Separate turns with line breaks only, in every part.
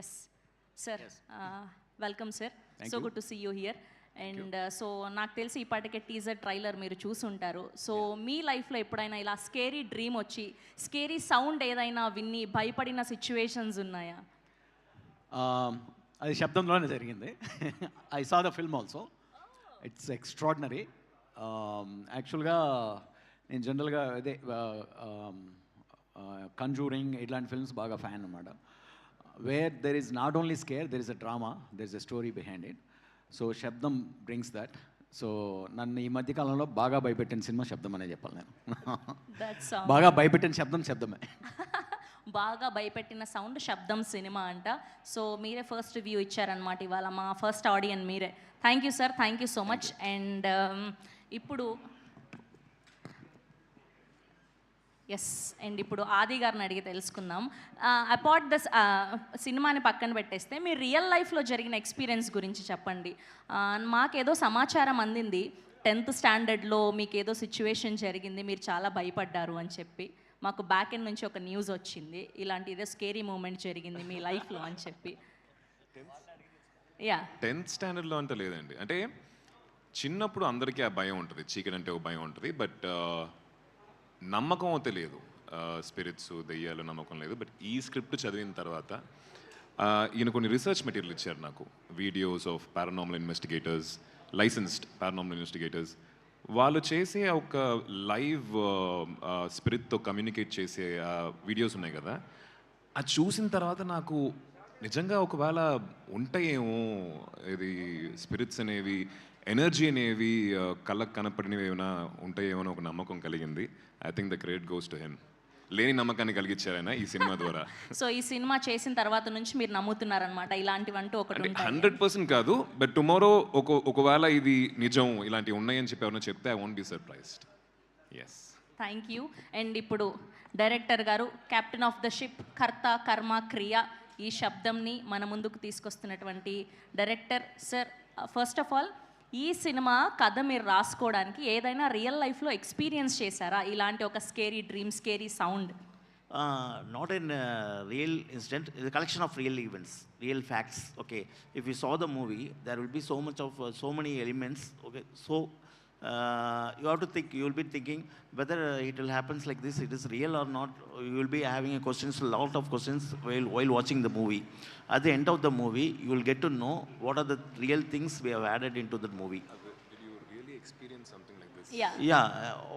Yes sir,
Yes.
Welcome sir.
Thank
so
you.
Good to see you here. And so నాకు తెలిసి ఇప్పటికే teaser trailer మీరు చూసుంటారు. So మీ లైఫ్లో ఎప్పుడైనా ఇలా స్కేరీ డ్రీమ్ వచ్చి స్కేరీ సౌండ్ ఏదైనా విన్ని భయపడిన సిచ్యువేషన్స్ ఉన్నాయా?
అది శబ్దంలోనే జరిగింది. I saw the film also. It's extraordinary. యాక్చువల్గా నేను జనరల్గా అదే కంజూరింగ్ ఇట్లాంటి ఫిల్మ్స్ బాగా ఫ్యాన్ అనమాట. Where there is not only scare, there is a drama, there is a story behind it. So Sabdham brings that. So నన్ను ఈ మధ్యకాలంలో బాగా భయపెట్టిన సినిమా శబ్దం అనే చెప్పాలి నేను. బాగా భయపెట్టిన శబ్దమే.
బాగా భయపెట్టిన సౌండ్ శబ్దం సినిమా అంట. సో మీరే ఫస్ట్ రివ్యూ ఇచ్చారనమాట ఇవాళ, మా ఫస్ట్ ఆడియన్ మీరే. Thank you sir, thank you so much. And ఇప్పుడు ఇప్పుడు ఆది గారిని అడిగి తెలుసుకుందాం. అపార్ట్ ద సినిమాని పక్కన పెట్టేస్తే మీ రియల్ లైఫ్లో జరిగిన ఎక్స్పీరియన్స్ గురించి చెప్పండి. మాకేదో సమాచారం అందింది 10th స్టాండర్డ్లో మీకు ఏదో సిచ్యువేషన్ జరిగింది, మీరు చాలా భయపడ్డారు అని చెప్పి మాకు బ్యాక్ ఎండ్ నుంచి ఒక న్యూస్ వచ్చింది, ఇలాంటి ఏదో స్కేరీ మూమెంట్ జరిగింది మీ లైఫ్లో అని చెప్పి.
10th స్టాండర్డ్లో అంటే లేదండి. అంటే చిన్నప్పుడు అందరికీ ఆ భయం ఉంటుంది, చీకటి అంటే ఒక భయం ఉంటుంది. బట్ నమ్మకం అయితే లేదు, స్పిరిట్స్ దెయ్యాలు నమ్మకం లేదు. బట్ ఈ స్క్రిప్ట్ చదివిన తర్వాత ఈయన కొన్ని రీసెర్చ్ మెటీరియల్ ఇచ్చారు నాకు, videos of paranormal investigators, licensed paranormal investigators. వాళ్ళు చేసే ఒక లైవ్ స్పిరిట్తో కమ్యూనికేట్ చేసే వీడియోస్ ఉన్నాయి కదా, అది చూసిన తర్వాత నాకు నిజంగా ఒకవేళ ఉంటాయేమో ఇది స్పిరిట్స్ అనేవి, ఎనర్జీ అనేవి కళ్ళకు కనపడినవి ఏమైనా ఉంటాయేమో అని ఒక నమ్మకం కలిగింది. I think the credit goes to him. లేని నమ్మకాన్ని కలిగించారు ఆయన ఈ సినిమా ద్వారా.
సో ఈ సినిమా చేసిన తర్వాత నుంచి మీరు నమ్ముతున్నారనమాట ఇలాంటివంటూ ఒకటి?
100% కాదు, బట్ టుమారో ఒకవేళ ఇది నిజం, ఇలాంటివి ఉన్నాయని చెప్పి ఎవరైనా చెప్తే I won't be surprised. Yes,
thank you. And ఇప్పుడు డైరెక్టర్ గారు, captain of the ship, Karta Karma Kriya, ఈ శబ్దంని మన ముందుకు తీసుకొస్తున్నటువంటి director sir, first of all ఈ సినిమా కథ మీరు రాసుకోవడానికి ఏదైనా రియల్ లైఫ్లో ఎక్స్పీరియన్స్ చేశారా ఇలాంటి ఒక scary dream, scary sound?
Not in real incident, it's a collection of real events, real facts. Okay, if you saw the movie, there will be so much of so many elements. Okay, so you have to think, you will be thinking whether it will happens like this, it is real or not. You will be having a questions, a lot of questions while watching the movie. At the end of the movie, you will get to know what are the real things we have added into the movie.
Did you really experience something like this?
Yeah,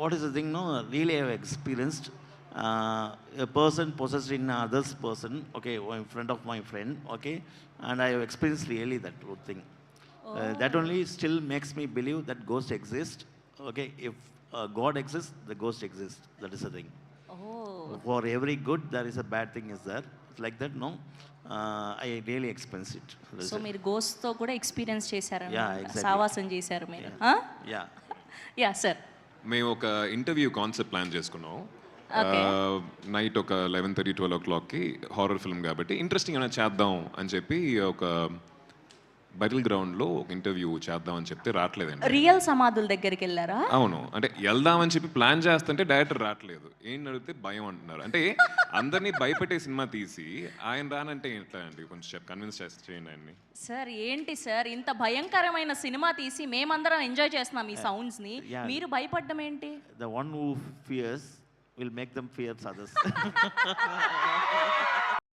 what is the thing? No, really I have experienced a person possessed in other's person, okay, in front of my friend, okay, and I have experienced really that thing. That only still makes me believe that ghosts exist. Okay, if God exists, the ghost exists. That is the thing. For every good, there is a bad thing is there. It's like that, no? I really experience it.
So మీరు గోస్ట్తో కూడా experience చేశారు,
exactly.
సావాసం చేశారు మీరు? Yeah sir.
మేము ఒక interview concept plan చేసుకున్నాం. Night ఒక 11:30-12 o'clockకి, హారర్ ఫిల్మ్ కాబట్టి ఇంట్రెస్టింగ్ ఏమైనా చేద్దాం అని చెప్పి ఒక బటిల్ గ్రౌండ్లో ఒక ఇంటర్వ్యూ చేద్దామని చెప్తే రావట్లేదండి.
రియల్ సమాధుల దగ్గరికి వెళ్ళారా?
అవును, అంటే వెళ్దామని చెప్పి ప్లాన్ చేస్తుంటే డైరెక్టర్ రావట్లేదు. ఏం అడిగితే భయం అంటున్నారు. అంటే అందరినీ భయపెట్టే సినిమా తీసి ఆయన రానంటే ఎట్లా అండి? కొంచెం కన్విన్స్ చేయండి ఆయన్ని.
సార్ ఏంటి సార్, ఇంత భయంకరమైన సినిమా తీసి మేమందరం ఎంజాయ్ చేస్తున్నాం ఈ సౌండ్స్ ని, మీరు భయపడ్డం ఏంటి?
The one who fears will make them fear others.